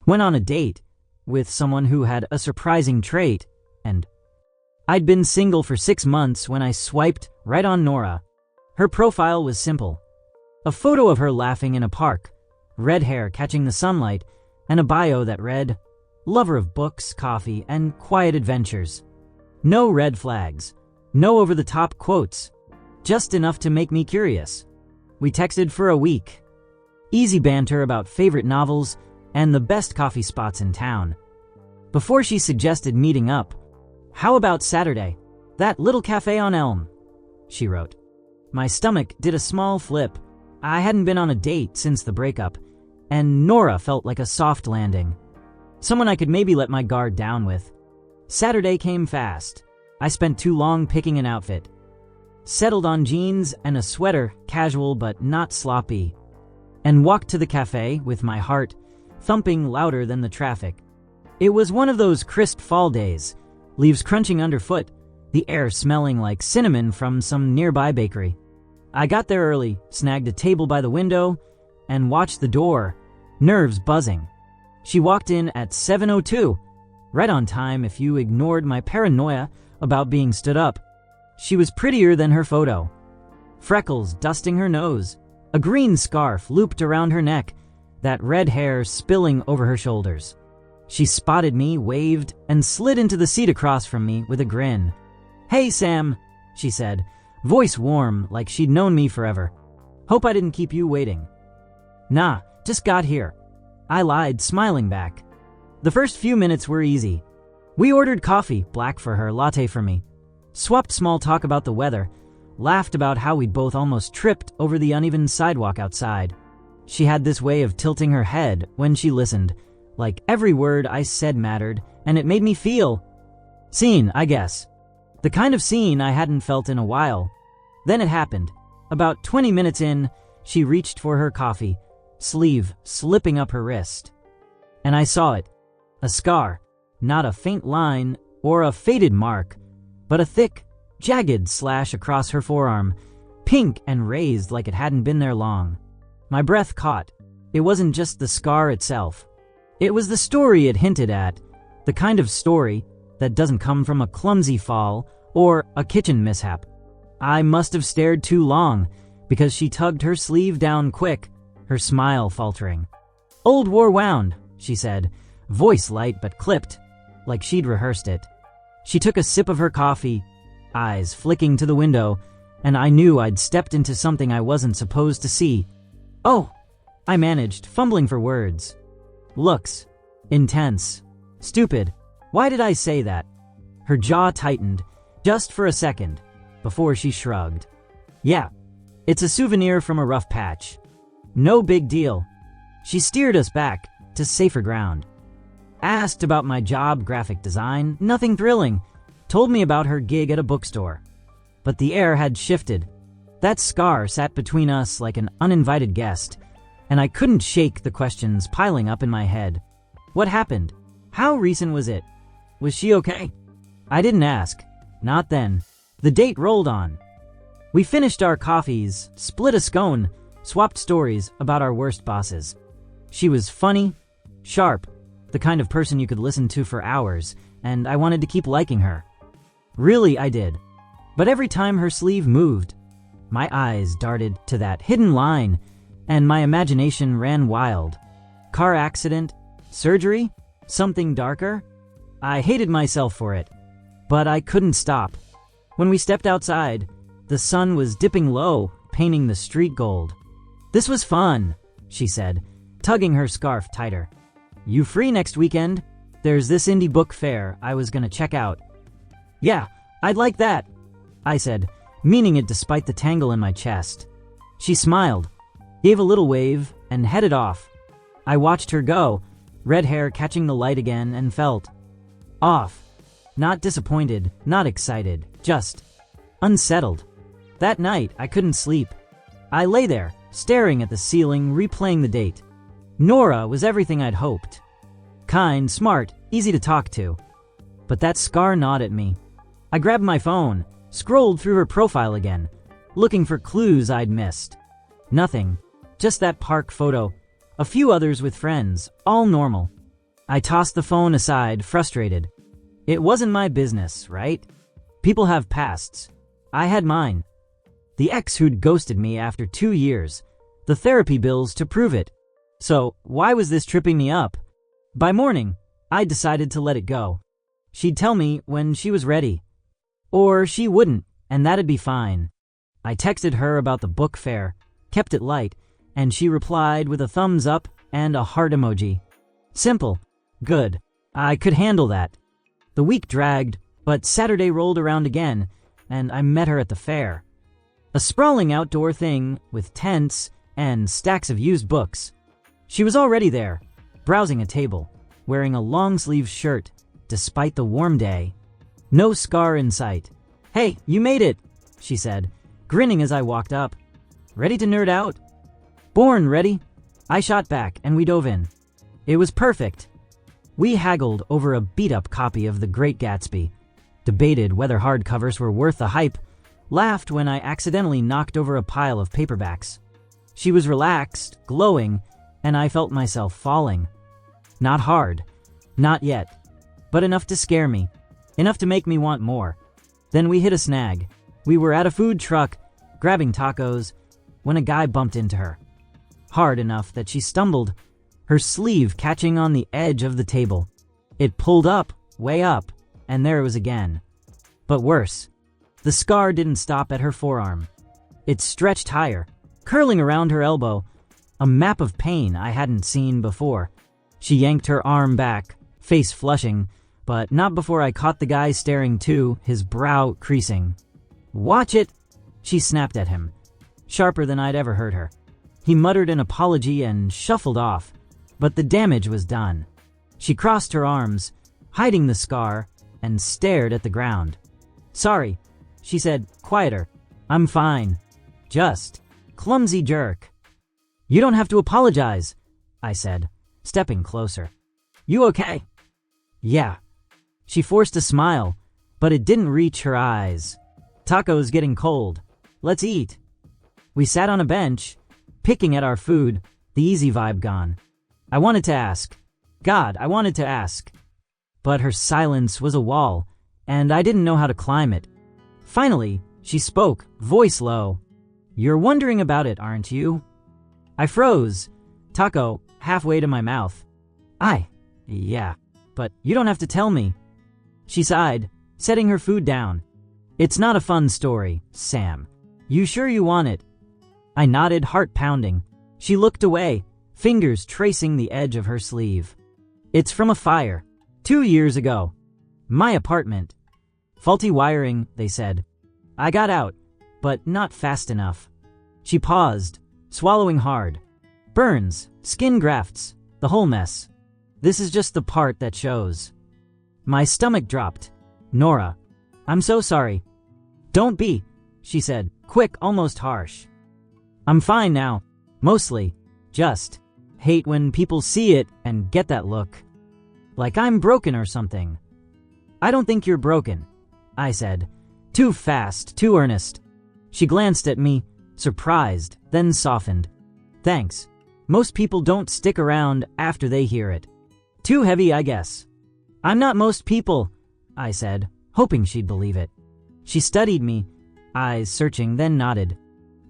Went on a date with someone who had a surprising trait, and I'd been single for 6 months when I swiped right on Nora. Her profile was simple. A photo of her laughing in a park, red hair catching the sunlight, and a bio that read, "Lover of books, coffee, and quiet adventures." No red flags, no over-the-top quotes, just enough to make me curious. We texted for a week. Easy banter about favorite novels and the best coffee spots in town. Before she suggested meeting up, "How about Saturday? That little cafe on Elm," she wrote. My stomach did a small flip. I hadn't been on a date since the breakup, and Nora felt like a soft landing. Someone I could maybe let my guard down with. Saturday came fast. I spent too long picking an outfit. Settled on jeans and a sweater, casual but not sloppy, and walked to the cafe with my heart thumping louder than the traffic. It was one of those crisp fall days, leaves crunching underfoot, the air smelling like cinnamon from some nearby bakery. I got there early, snagged a table by the window, and watched the door, nerves buzzing. She walked in at 7:02, right on time if you ignored my paranoia about being stood up. She was prettier than her photo. Freckles dusting her nose, a green scarf looped around her neck, that red hair spilling over her shoulders. She spotted me, waved, and slid into the seat across from me with a grin. "Hey, Sam," she said, voice warm like she'd known me forever. "Hope I didn't keep you waiting." "Nah, just got here," I lied, smiling back. The first few minutes were easy. We ordered coffee, black for her, latte for me. Swapped small talk about the weather, laughed about how we'd both almost tripped over the uneven sidewalk outside. She had this way of tilting her head when she listened, like every word I said mattered, and it made me feel seen, I guess. The kind of seen I hadn't felt in a while. Then it happened. About 20 minutes in, she reached for her coffee, sleeve slipping up her wrist. And I saw it. A scar, not a faint line or a faded mark, but a thick, jagged slash across her forearm, pink and raised like it hadn't been there long. My breath caught. It wasn't just the scar itself. It was the story it hinted at, the kind of story that doesn't come from a clumsy fall or a kitchen mishap. I must have stared too long, because she tugged her sleeve down quick, her smile faltering. "Old war wound," she said, voice light but clipped, like she'd rehearsed it. She took a sip of her coffee, eyes flicking to the window, and I knew I'd stepped into something I wasn't supposed to see. "Oh," I managed, fumbling for words. "Looks intense. Stupid. Why did I say that?" Her jaw tightened, just for a second, before she shrugged. "Yeah, it's a souvenir from a rough patch. No big deal." She steered us back to safer ground. Asked about my job, graphic design, nothing thrilling. Told me about her gig at a bookstore. But the air had shifted. That scar sat between us like an uninvited guest, and I couldn't shake the questions piling up in my head. What happened? How recent was it? Was she okay? I didn't ask. Not then. The date rolled on. We finished our coffees, split a scone, swapped stories about our worst bosses. She was funny, sharp, the kind of person you could listen to for hours, and I wanted to keep liking her. Really, I did. But every time her sleeve moved, my eyes darted to that hidden line, and my imagination ran wild. Car accident? Surgery? Something darker? I hated myself for it, but I couldn't stop. When we stepped outside, the sun was dipping low, painting the street gold. "This was fun," she said, tugging her scarf tighter. "You free next weekend? There's this indie book fair I was gonna check out." "Yeah, I'd like that," I said, meaning it despite the tangle in my chest. She smiled, gave a little wave, and headed off. I watched her go, red hair catching the light again, and felt off. Not disappointed, not excited, just unsettled. That night, I couldn't sleep. I lay there, staring at the ceiling, replaying the date. Nora was everything I'd hoped. Kind, smart, easy to talk to. But that scar gnawed at me. I grabbed my phone, scrolled through her profile again, looking for clues I'd missed. Nothing. Just that park photo. A few others with friends, all normal. I tossed the phone aside, frustrated. It wasn't my business, right? People have pasts. I had mine. The ex who'd ghosted me after 2 years. The therapy bills to prove it. So, why was this tripping me up? By morning, I decided to let it go. She'd tell me when she was ready. Or she wouldn't, and that'd be fine. I texted her about the book fair, kept it light, and she replied with a thumbs up and a heart emoji. Simple. Good. I could handle that. The week dragged, but Saturday rolled around again, and I met her at the fair. A sprawling outdoor thing with tents and stacks of used books. She was already there, browsing a table, wearing a long-sleeved shirt, despite the warm day. No scar in sight. "Hey, you made it," she said, grinning as I walked up. "Ready to nerd out?" "Born ready." I shot back and we dove in. It was perfect. We haggled over a beat-up copy of The Great Gatsby, debated whether hardcovers were worth the hype, laughed when I accidentally knocked over a pile of paperbacks. She was relaxed, glowing, and I felt myself falling. Not hard. Not yet. But enough to scare me. Enough to make me want more. Then we hit a snag. We were at a food truck, grabbing tacos, when a guy bumped into her. Hard enough that she stumbled, her sleeve catching on the edge of the table. It pulled up, way up, and there it was again. But worse. The scar didn't stop at her forearm. It stretched higher, curling around her elbow, a map of pain I hadn't seen before. She yanked her arm back, face flushing, but not before I caught the guy staring too, his brow creasing. "Watch it!" she snapped at him, sharper than I'd ever heard her. He muttered an apology and shuffled off, but the damage was done. She crossed her arms, hiding the scar, and stared at the ground. "Sorry," she said, quieter. "I'm fine. Just clumsy jerk." "You don't have to apologize," I said, stepping closer. "You okay?" "Yeah." She forced a smile, but it didn't reach her eyes. "Tacos getting cold. Let's eat." We sat on a bench, picking at our food, the easy vibe gone. I wanted to ask. God, I wanted to ask. But her silence was a wall, and I didn't know how to climb it. Finally, she spoke, voice low. "You're wondering about it, aren't you?" I froze, taco halfway to my mouth. Yeah, but you don't have to tell me." She sighed, setting her food down. "It's not a fun story, Sam. You sure you want it?" I nodded, heart pounding. She looked away, fingers tracing the edge of her sleeve. "It's from a fire, 2 years ago. My apartment. Faulty wiring," they said. "I got out, but not fast enough." She paused, swallowing hard. "Burns, skin grafts, the whole mess. This is just the part that shows." My stomach dropped. "Nora, I'm so sorry." "Don't be," she said, quick, almost harsh. "I'm fine now. Mostly. Just hate when people see it and get that look. Like I'm broken or something." "I don't think you're broken," I said. Too fast, too earnest. She glanced at me, surprised, then softened. "Thanks. Most people don't stick around after they hear it. Too heavy, I guess." "I'm not most people," I said, hoping she'd believe it. She studied me, eyes searching, then nodded.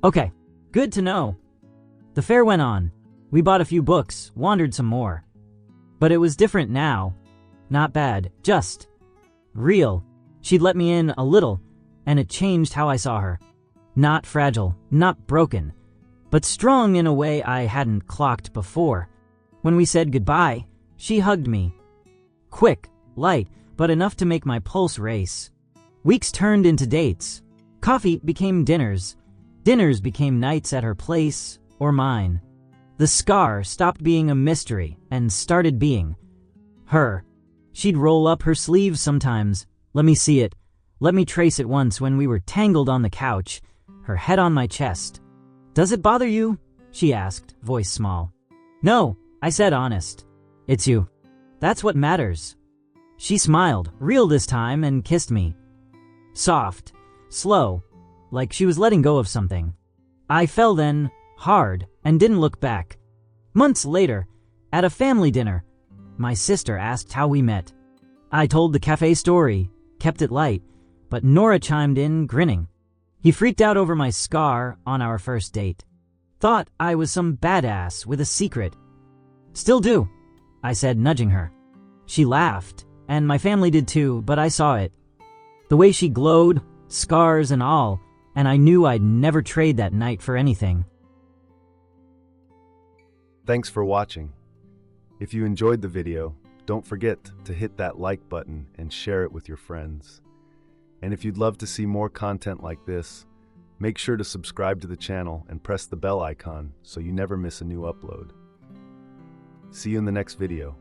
"Okay, good to know." The fair went on. We bought a few books, wandered some more. But it was different now. Not bad, just real. She'd let me in a little, and it changed how I saw her. Not fragile, not broken, but strong in a way I hadn't clocked before. When we said goodbye, she hugged me. Quick, light, but enough to make my pulse race. Weeks turned into dates. Coffee became dinners. Dinners became nights at her place or mine. The scar stopped being a mystery and started being her. She'd roll up her sleeves sometimes. Let me see it. Let me trace it once when we were tangled on the couch, her head on my chest. "Does it bother you?" she asked, voice small. "No," I said, honest. "It's you. That's what matters." She smiled, real this time, and kissed me. Soft, slow, like she was letting go of something. I fell then, hard, and didn't look back. Months later, at a family dinner, My sister asked how we met. I told the cafe story, kept it light, but Nora chimed in, grinning. He freaked out over my scar on our first date. Thought I was some badass with a secret. Still do, I said, nudging her. She laughed, and my family did too, but I saw it. The way she glowed, scars and all, and I knew I'd never trade that night for anything. Thanks for watching. If you enjoyed the video, don't forget to hit that like button and share it with your friends. And if you'd love to see more content like this, make sure to subscribe to the channel and press the bell icon so you never miss a new upload. See you in the next video.